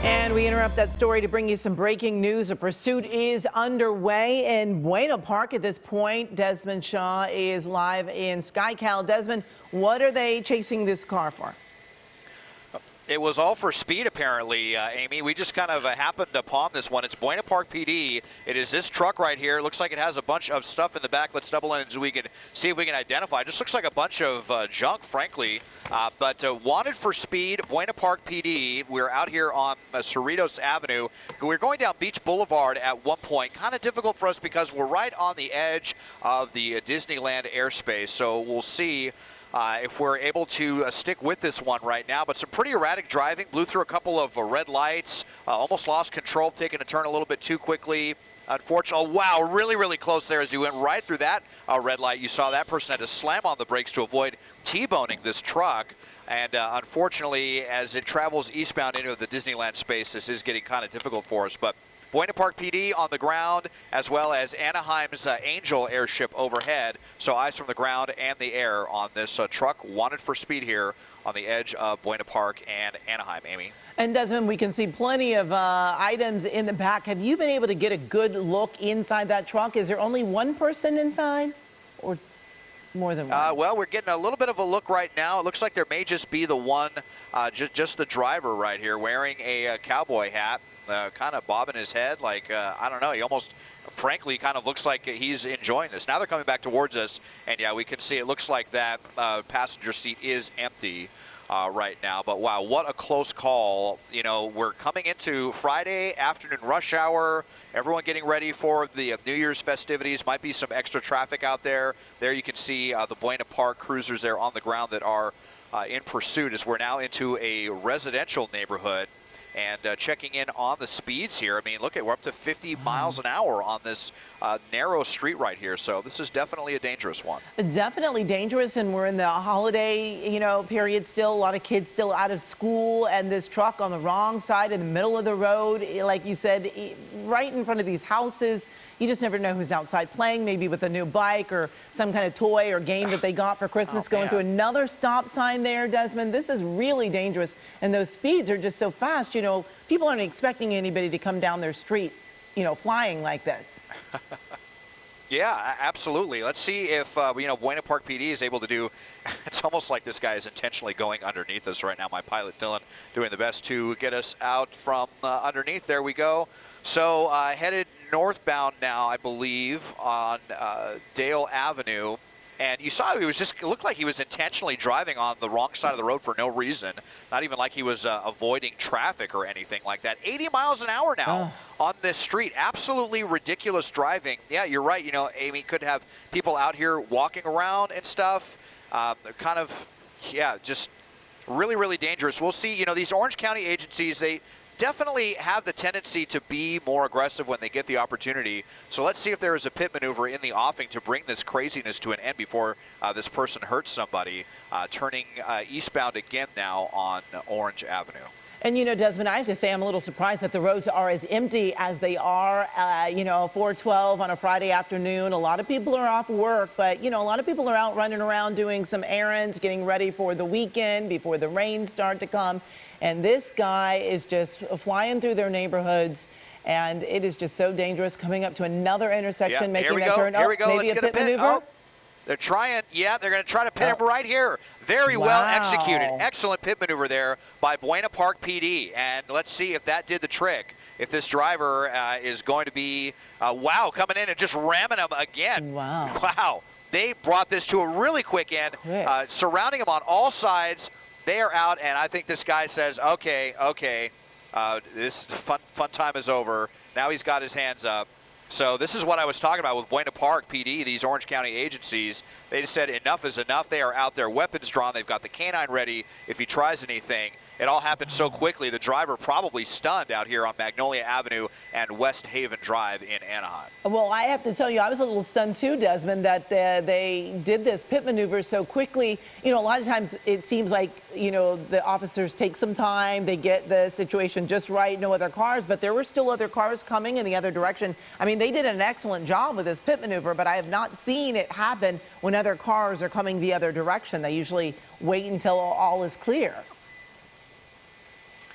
And we interrupt that story to bring you some breaking news. A pursuit is underway in Buena Park at this point. Desmond Shaw is live in SkyCal. Desmond, what are they chasing this car for? It was all for speed, apparently, Amy. We just kind of happened upon this one. It's Buena Park PD. It is this truck right here. It looks like it has a bunch of stuff in the back. Let's double in so we can see if we can identify. It just looks like a bunch of junk, frankly. But wanted for speed, Buena Park PD. We're out here on Cerritos Avenue. We're going down Beach Boulevard at one point. Kind of difficult for us because we're right on the edge of the Disneyland airspace. So we'll see if we're able to stick with this one right now. But some pretty erratic driving. Blew through a couple of red lights. Almost lost control, taking a turn a little bit too quickly. Unfortunately, oh, wow, really, really close there as he went right through that red light. You saw that person had to slam on the brakes to avoid T-boning this truck. And unfortunately, as it travels eastbound into the Disneyland space, this is getting kind of difficult for us. But Buena Park PD on the ground, as well as Anaheim's Angel airship overhead. So eyes from the ground and the air on this truck. Wanted for speed here on the edge of Buena Park and Anaheim, Amy. And Desmond, we can see plenty of items in the back. Have you been able to get a good look inside that truck? Is there only one person inside or more than one? Well, we're getting a little bit of a look right now. It looks like there may just be the one, just the driver right here wearing a cowboy hat. Kind of bobbing his head like, I don't know, he almost, frankly, kind of looks like he's enjoying this. Now they're coming back towards us, and yeah, we can see it looks like that passenger seat is empty right now. But wow, what a close call. You know, we're coming into Friday afternoon rush hour. Everyone getting ready for the New Year's festivities. Might be some extra traffic out there. There you can see the Buena Park cruisers there on the ground that are in pursuit as we're now into a residential neighborhood. And checking in on the speeds here. I mean, look at, we're up to 50 miles an hour on this narrow street right here. So this is definitely a dangerous one. Definitely dangerous, and we're in the holiday, period still. A lot of kids still out of school, and this truck on the wrong side in the middle of the road, like you said, right in front of these houses. You just never know who's outside playing, maybe with a new bike or some kind of toy or game that they got for Christmas. Going through another stop sign there, Desmond. This is really dangerous, and those speeds are just so fast. People aren't expecting anybody to come down their street, flying like this. Yeah, absolutely. Let's see if, Buena Park PD is able to do, it's almost like this guy is intentionally going underneath us right now. My pilot, Dylan, doing the best to get us out from underneath. There we go. So headed northbound now, I believe, on Dale Avenue. And you saw he was it looked like he was intentionally driving on the wrong side of the road for no reason. Not even like he was avoiding traffic or anything like that. 80 miles an hour now on this street. Absolutely ridiculous driving. Yeah, you're right. Amy, could have people out here walking around and stuff. Kind of, yeah, just really, really dangerous. We'll see, these Orange County agencies, they definitely have the tendency to be more aggressive when they get the opportunity. So let's see if there is a pit maneuver in the offing to bring this craziness to an end before this person hurts somebody. Turning eastbound again now on Orange Avenue. And Desmond, I have to say I'm a little surprised that the roads are as empty as they are, 4:12 on a Friday afternoon. A lot of people are off work, but, a lot of people are out running around doing some errands, getting ready for the weekend before the rains start to come. And this guy is just flying through their neighborhoods, and it is just so dangerous coming up to another intersection, making that turn. Here we go. Maybe Let's a pit maneuver. Oh, they're trying. Yeah, they're going to try to pit him right here. Very well executed. Excellent pit maneuver there by Buena Park PD. And let's see if that did the trick. If this driver is going to be, coming in and just ramming him again. Wow. They brought this to a really quick end, surrounding him on all sides. They are out, and I think this guy says, okay, this fun time is over. Now he's got his hands up. So this is what I was talking about with Buena Park PD, these Orange County agencies. They just said enough is enough. They are out there, weapons drawn. They've got the canine ready if he tries anything. It all happened so quickly. The driver probably stunned out here on Magnolia Avenue and West Haven Drive in Anaheim. Well, I have to tell you, I was a little stunned too, Desmond, that they did this pit maneuver so quickly. A lot of times it seems like, the officers take some time. They get the situation just right, no other cars, but there were still other cars coming in the other direction. I mean, they did an excellent job with this pit maneuver, but I have not seen it happen when other cars are coming the other direction. They usually wait until all is clear.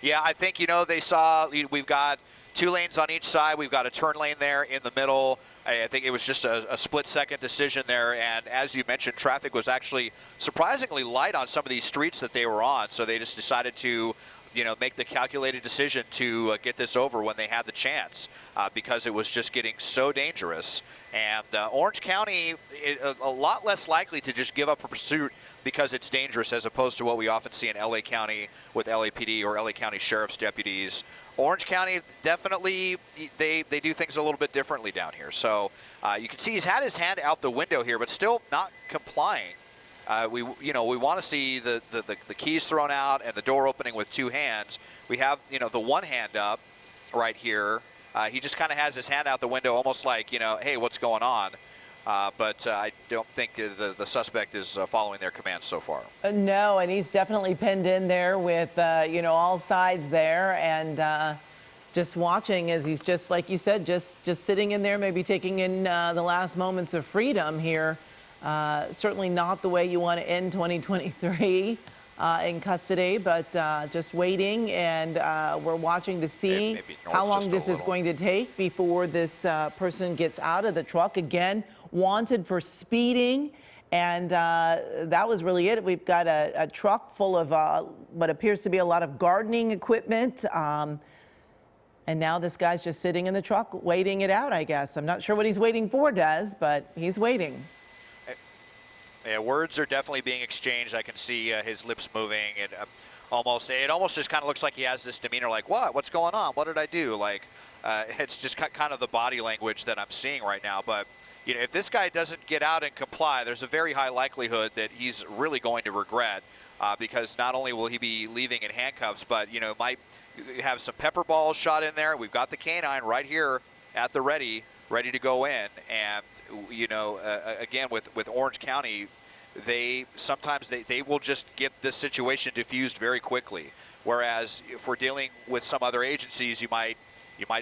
Yeah, I think, they saw we've got 2 lanes on each side. We've got a turn lane there in the middle. I think it was just a split-second decision there. And as you mentioned, traffic was actually surprisingly light on some of these streets that they were on. So they just decided to, make the calculated decision to get this over when they had the chance because it was just getting so dangerous. And Orange County, a lot less likely to just give up a pursuit because it's dangerous, as opposed to what we often see in LA County with LAPD or LA County Sheriff's deputies. Orange County, definitely, they do things a little bit differently down here. So you can see he's had his hand out the window here, but still not complying. We want to see the keys thrown out and the door opening with 2 hands. We have, the one hand up right here. He just kind of has his hand out the window, almost like, hey, what's going on? But I don't think the suspect is following their commands so far. No, and he's definitely pinned in there with, all sides there, and just watching as he's just, like you said, just sitting in there, maybe taking in the last moments of freedom here. Certainly not the way you want to end 2023 in custody, but just waiting, and we're watching to see how long this is going to take before this person gets out of the truck. Again, wanted for speeding, and that was really it. We've got a truck full of what appears to be a lot of gardening equipment, and now this guy's just sitting in the truck waiting it out, I guess. I'm not sure what he's waiting for, Des, but he's waiting. Yeah, words are definitely being exchanged. I can see his lips moving, and it almost just kind of looks like he has this demeanor, like, what's going on? What did I do? Like, it's just kind of the body language that I'm seeing right now. But if this guy doesn't get out and comply, there's a very high likelihood that he's really going to regret, because not only will he be leaving in handcuffs, but might have some pepper balls shot in there. We've got the canine right here at the ready to go in. And again, with Orange County, sometimes they will just get this situation diffused very quickly. Whereas if we're dealing with some other agencies, you might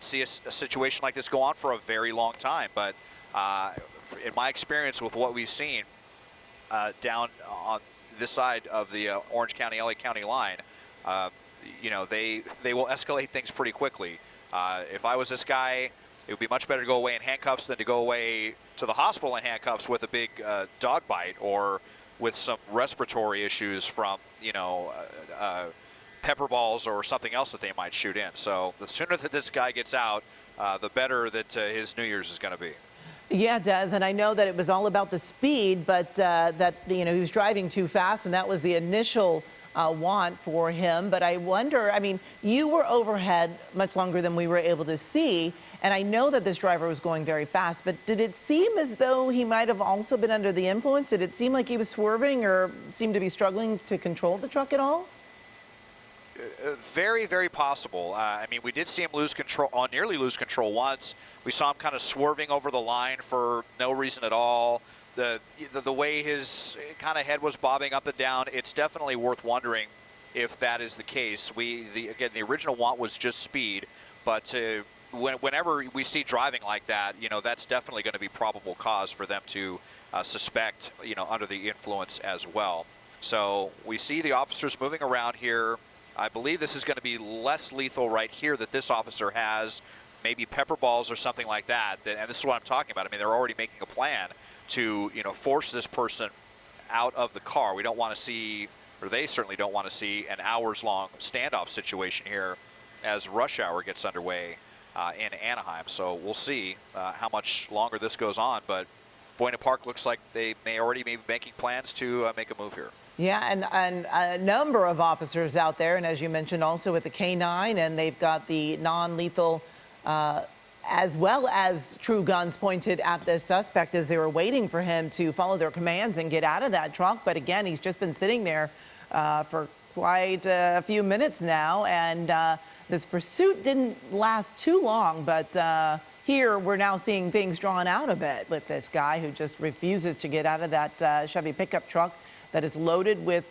see a situation like this go on for a very long time. But in my experience with what we've seen down on this side of the Orange County, LA County line, they will escalate things pretty quickly. If I was this guy, it would be much better to go away in handcuffs than to go away to the hospital in handcuffs with a big dog bite or with some respiratory issues from, pepper balls or something else that they might shoot in. So the sooner that this guy gets out, the better that his New Year's is going to be. Yeah, Des, and I know that it was all about the speed, but that he was driving too fast, and that was the initial want for him. But I wonder, I mean, you were overhead much longer than we were able to see, and I know that this driver was going very fast, but did it seem as though he might have also been under the influence? Did it seem like he was swerving or seemed to be struggling to control the truck at all? Very, very possible. I mean, we did see him lose control, nearly lose control once. We saw him kind of swerving over the line for no reason at all. The way his kind of head was bobbing up and down, it's definitely worth wondering if that is the case. Again, the original want was just speed, but whenever we see driving like that, that's definitely going to be probable cause for them to suspect, under the influence as well. So we see the officers moving around here. I believe this is going to be less lethal right here that this officer has, maybe pepper balls or something like that. And this is what I'm talking about. I mean, they're already making a plan to, force this person out of the car. We don't want to see, or they certainly don't want to see, an hours-long standoff situation here as rush hour gets underway in Anaheim. So we'll see how much longer this goes on. But Buena Park looks like they may already be making plans to make a move here. Yeah, and a number of officers out there, and as you mentioned, also with the K9, and they've got the non-lethal as well as true guns pointed at this suspect as they were waiting for him to follow their commands and get out of that truck. But again, he's just been sitting there for quite a few minutes now, and this pursuit didn't last too long, but here we're now seeing things drawn out a bit with this guy who just refuses to get out of that Chevy pickup truck that is loaded with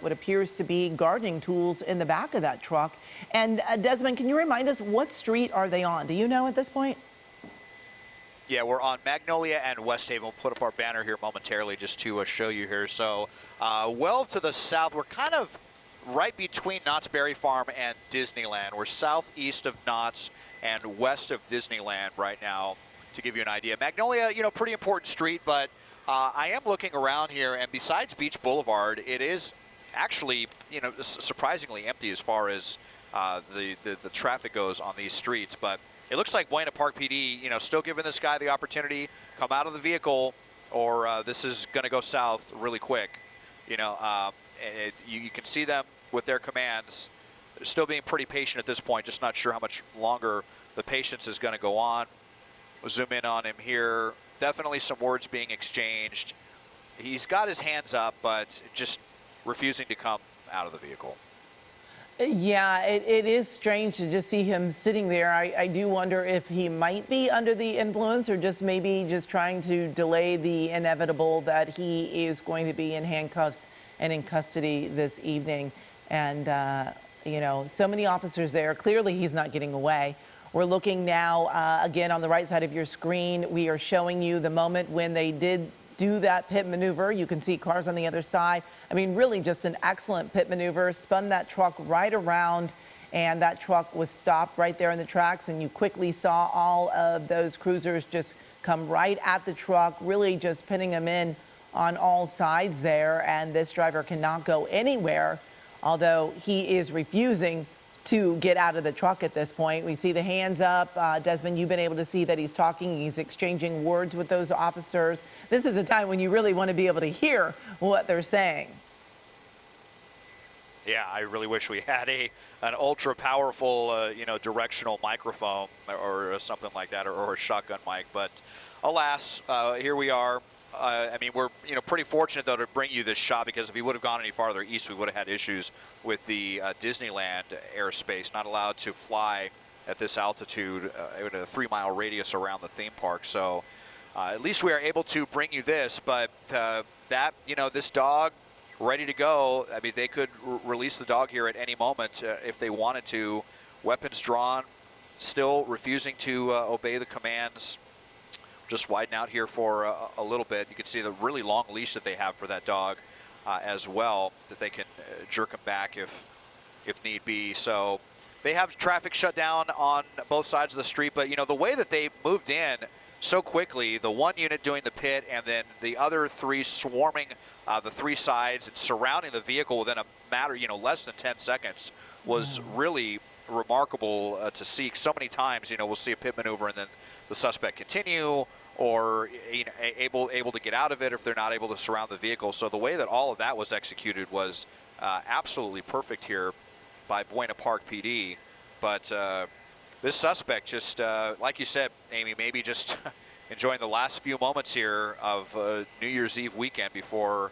what appears to be gardening tools in the back of that truck. And Desmond, can you remind us, what street are they on? Do you know at this point? Yeah, we're on Magnolia and West Haven. We'll put up our banner here momentarily just to show you here. So well to the south, we're kind of right between Knott's Berry Farm and Disneyland. We're southeast of Knott's and west of Disneyland right now, to give you an idea. Magnolia, you know, pretty important street, but I am looking around here, and besides Beach Boulevard, it is actually, you know, surprisingly empty as far as the traffic goes on these streets. But it looks like Buena Park PD, you know, still giving this guy the opportunity, come out of the vehicle, or this is going to go south really quick. You know, you can see them with their commands. They're still being pretty patient at this point, just not sure how much longer the patience is going to go on. We'll zoom in on him here. Definitely some words being exchanged. He's got his hands up, but just refusing to come out of the vehicle. Yeah, it is strange to just see him sitting there. I do wonder if he might be under the influence or just maybe just trying to delay the inevitable that he is going to be in handcuffs and in custody this evening. And, you know, so many officers there. Clearly, he's not getting away. We're looking now, again, on the right side of your screen. We are showing you the moment when they did do that pit maneuver. You can see cars on the other side. I mean, really just an excellent pit maneuver. Spun that truck right around, and that truck was stopped right there in the tracks. And you quickly saw all of those cruisers just come right at the truck, really just pinning them in on all sides there. And this driver cannot go anywhere, although he is refusing to get out of the truck at this point. We see the hands up. Desmond, you've been able to see that he's talking. He's exchanging words with those officers. This is a time when you really want to be able to hear what they're saying. Yeah, I really wish we had an ultra powerful, you know, directional microphone or something like that, or a shotgun mic. But alas, here we are. I mean, we're, you know, pretty fortunate, though, to bring you this shot, because if we would have gone any farther east, we would have had issues with the Disneyland airspace, not allowed to fly at this altitude in a 3-mile radius around the theme park. So at least we are able to bring you this. But that, you know, this dog ready to go. I mean, they could release the dog here at any moment if they wanted to. Weapons drawn, still refusing to obey the commands. Just widen out here for a little bit. You can see the really long leash that they have for that dog as well, that they can jerk him back if need be. So they have traffic shut down on both sides of the street, but you know, the way that they moved in so quickly, the one unit doing the pit and then the other three swarming the three sides and surrounding the vehicle within a matter, you know, less than 10 seconds was really remarkable to see. So many times, you know, we'll see a pit maneuver and then the suspect continue, or, you know, able to get out of it if they're not able to surround the vehicle. So the way that all of that was executed was absolutely perfect here by Buena Park PD. But this suspect just, like you said, Amy, maybe just enjoying the last few moments here of New Year's Eve weekend before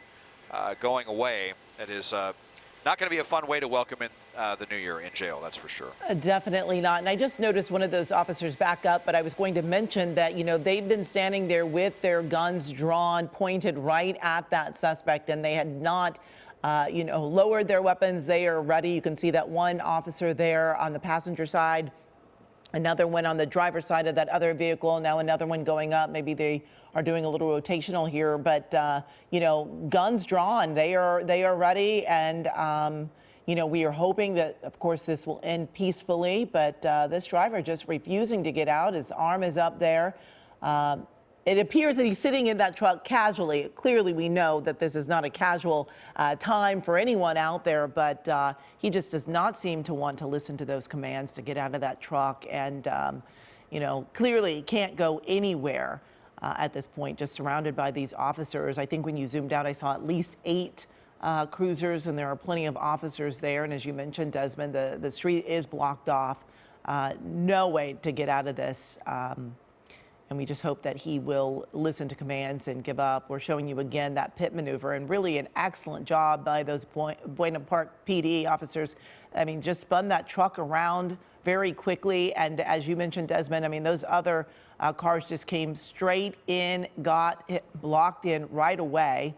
going away. It is not going to be a fun way to welcome in the new year in jail, that's for sure. Definitely not. And I just noticed one of those officers back up, but I was going to mention that, you know, they've been standing there with their guns drawn, pointed right at that suspect, and they had not, you know, lowered their weapons. They are ready. You can see that one officer there on the passenger side, another one on the driver's side of that other vehicle, now another one going up. Maybe they are doing a little rotational here, but you know, guns drawn. They are ready, and you know, we are hoping that, of course, this will end peacefully. But this driver just refusing to get out. His arm is up there. It appears that he's sitting in that truck casually. Clearly, we know that this is not a casual time for anyone out there, but he just does not seem to want to listen to those commands to get out of that truck. And, you know, clearly can't go anywhere at this point, just surrounded by these officers. I think when you zoomed out, I saw at least 8 cruisers, and there are plenty of officers there. And as you mentioned, Desmond, the street is blocked off. No way to get out of this. And we just hope that he will listen to commands and give up. We're showing you again that pit maneuver, and really an excellent job by those Buena Park PD officers. I mean, just spun that truck around very quickly. And as you mentioned, Desmond, I mean, those other cars just came straight in, got blocked in right away.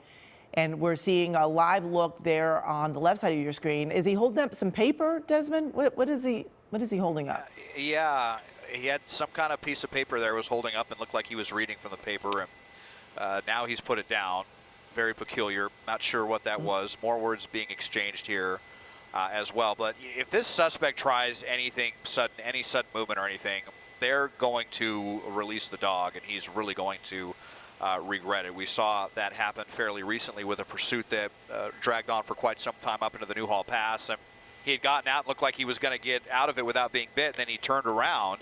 And we're seeing a live look there on the left side of your screen. Is he holding up some paper, Desmond? What is he holding up? Yeah. He had some kind of piece of paper there was holding up and looked like he was reading from the paper, and now he's put it down. Very peculiar. Not sure what that was. More words being exchanged here as well. But if this suspect tries anything sudden, any sudden movement or anything, they're going to release the dog, and he's really going to regret it. We saw that happen fairly recently with a pursuit that dragged on for quite some time up into the Newhall Pass, and he had gotten out, looked like he was going to get out of it without being bit, and then he turned around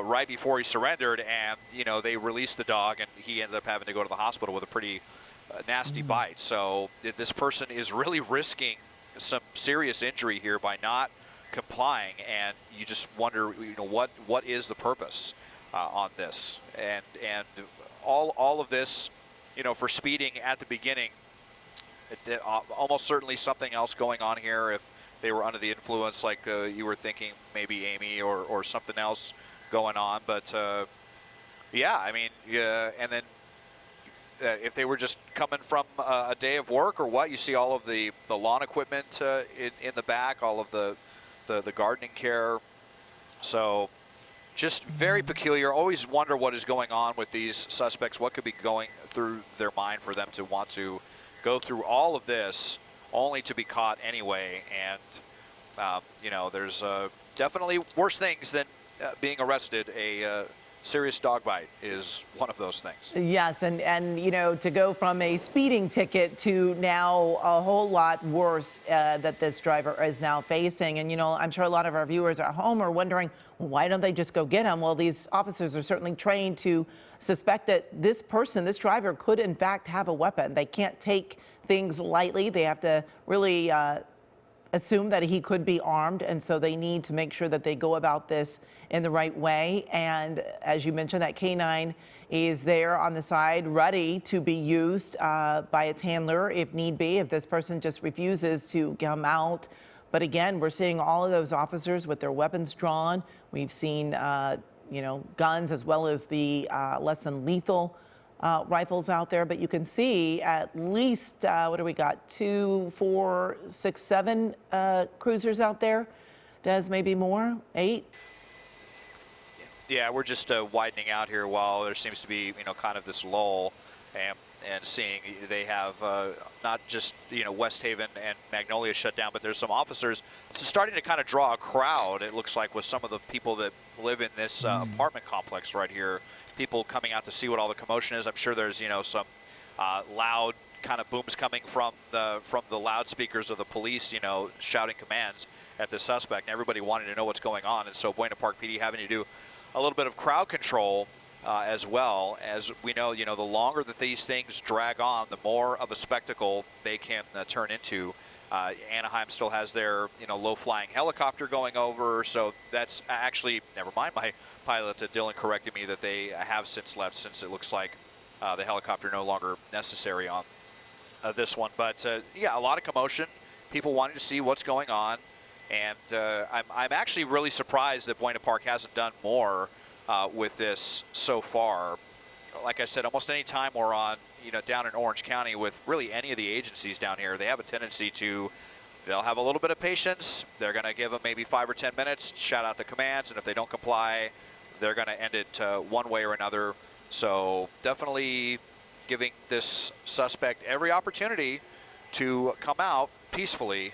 right before he surrendered, and they released the dog, and he ended up having to go to the hospital with a pretty nasty bite. So this person is really risking some serious injury here by not complying, and you just wonder, what is the purpose on this, and all of this, for speeding at the beginning. Almost certainly something else going on here if they were under the influence, like you were thinking, maybe Amy, or something else going on. But yeah, I mean, and then if they were just coming from a day of work or what, you see all of the lawn equipment in the back, all of the gardening care. So just very peculiar. Always wonder what is going on with these suspects, what could be going through their mind for them to want to go through all of this only to be caught anyway. And there's definitely worse things than being arrested. A serious dog bite is one of those things. Yes, and to go from a speeding ticket to now a whole lot worse that this driver is now facing. And I'm sure a lot of our viewers at home are wondering, well, why don't they just go get him? Well, these officers are certainly trained to suspect that this driver could in fact have a weapon. They can't take things lightly. They have to really assume that he could be armed, and so they need to make sure that they go about this in the right way. And as you mentioned, that canine is there on the side, ready to be used by its handler if need be, if this person just refuses to come out. But again, we're seeing all of those officers with their weapons drawn. We've seen guns, as well as the less than lethal rifles out there. But you can see at least, what do we got? 2, 4, 6, 7 cruisers out there. Des, maybe more? 8? Yeah, we're just widening out here while there seems to be, kind of this lull, and seeing they have not just, West Haven and Magnolia shut down, but there's some officers starting to kind of draw a crowd, it looks like, with some of the people that live in this apartment complex right here. People coming out to see what all the commotion is. I'm sure there's, some loud kind of booms coming from the loudspeakers of the police, shouting commands at the suspect, and everybody wanting to know what's going on. And so Buena Park PD having to do a little bit of crowd control as well. As we know, the longer that these things drag on, the more of a spectacle they can turn into. Anaheim still has their, low-flying helicopter going over, so that's actually, never mind, my pilot Dylan corrected me that they have since left, since it looks like the helicopter no longer necessary on this one. But yeah, a lot of commotion, people wanting to see what's going on. And I'm actually really surprised that Buena Park hasn't done more with this so far. Like I said, almost any time we're on, down in Orange County with really any of the agencies down here, they have a tendency to, they'll have a little bit of patience. They're going to give them maybe 5 or 10 minutes, shout out the commands, and if they don't comply, they're going to end it one way or another. So definitely giving this suspect every opportunity to come out peacefully,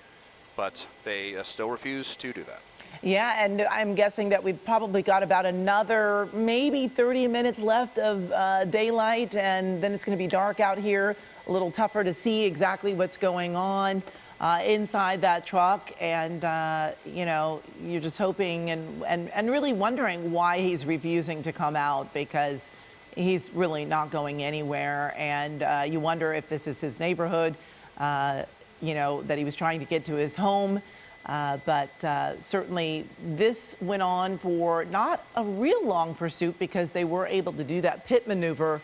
but they still refuse to do that. Yeah, and I'm guessing that we've probably got about another maybe 30 minutes left of daylight, and then it's going to be dark out here, a little tougher to see exactly what's going on inside that truck. And, you're just hoping and really wondering why he's refusing to come out, because he's really not going anywhere. And you wonder if this is his neighborhood, that he was trying to get to his home. But certainly this went on for not a real long pursuit, because they were able to do that pit maneuver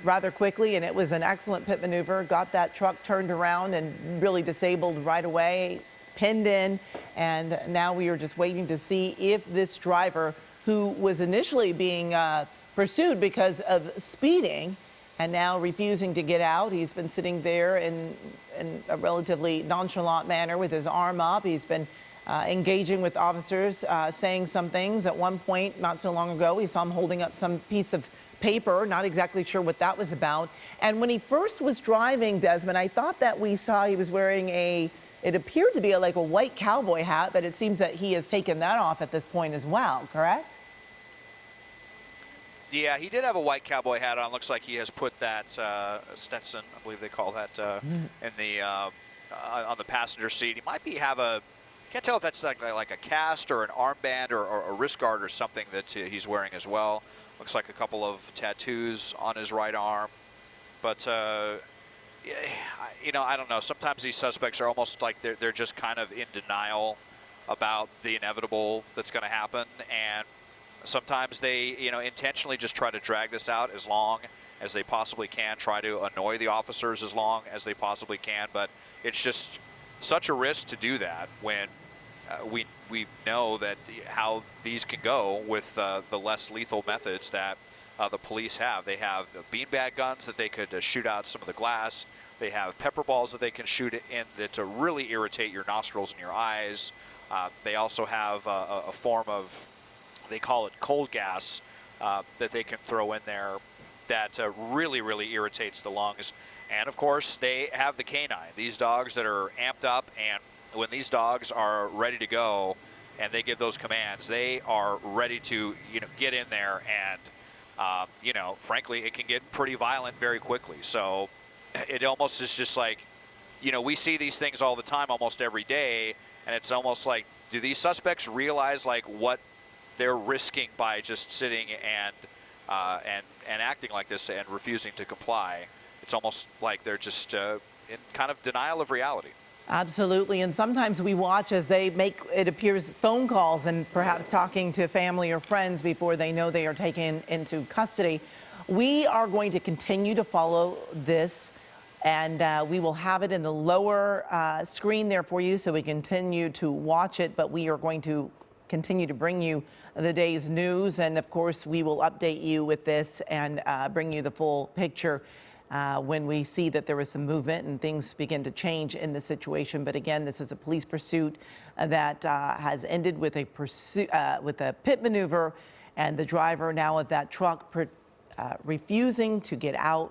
rather quickly, and it was an excellent pit maneuver. Got that truck turned around and really disabled right away, pinned in, and now we are just waiting to see if this driver, who was initially being pursued because of speeding and now refusing to get out. He's been sitting there in a relatively nonchalant manner with his arm up. He's been engaging with officers, saying some things. At one point, not so long ago, we saw him holding up some piece of paper, not exactly sure what that was about. And when he first was driving, Desmond, I thought that we saw he was wearing a It appeared to be like a white cowboy hat, but it seems that he has taken that off at this point as well, correct? Yeah, he did have a white cowboy hat on. Looks like he has put that Stetson, I believe they call that, in the on the passenger seat. He might have a, can't tell if that's like a cast or an armband or a wrist guard or something that he's wearing as well. Looks like a couple of tattoos on his right arm. But yeah, I don't know. Sometimes these suspects are almost like they're just kind of in denial about the inevitable that's going to happen, and sometimes they, intentionally just try to drag this out as long as they possibly can, try to annoy the officers as long as they possibly can. But it's just such a risk to do that when we know that how these can go with the less lethal methods that the police have. They have beanbag guns that they could shoot out some of the glass. They have pepper balls that they can shoot in that to really irritate your nostrils and your eyes. They also have a form of, they call it cold gas, that they can throw in there that really, really irritates the lungs. And of course, they have the canine. These dogs that are amped up, and when these dogs are ready to go and they give those commands, they are ready to, get in there, and frankly, it can get pretty violent very quickly. So it almost is just like, we see these things all the time, almost every day, and it's almost like, do these suspects realize like what they're risking by just sitting and acting like this and refusing to comply? It's almost like they're just in kind of denial of reality. Absolutely. And sometimes we watch as they make, it appears, phone calls and perhaps talking to family or friends before they know they are taken into custody. We are going to continue to follow this, and we will have it in the lower screen there for you so we continue to watch it. But we are going to continue to bring you the day's news. And of course, we will update you with this and bring you the full picture when we see that there is some movement and things begin to change in the situation. But again, this is a police pursuit that has ended with a pit maneuver, and the driver now of that truck refusing to get out.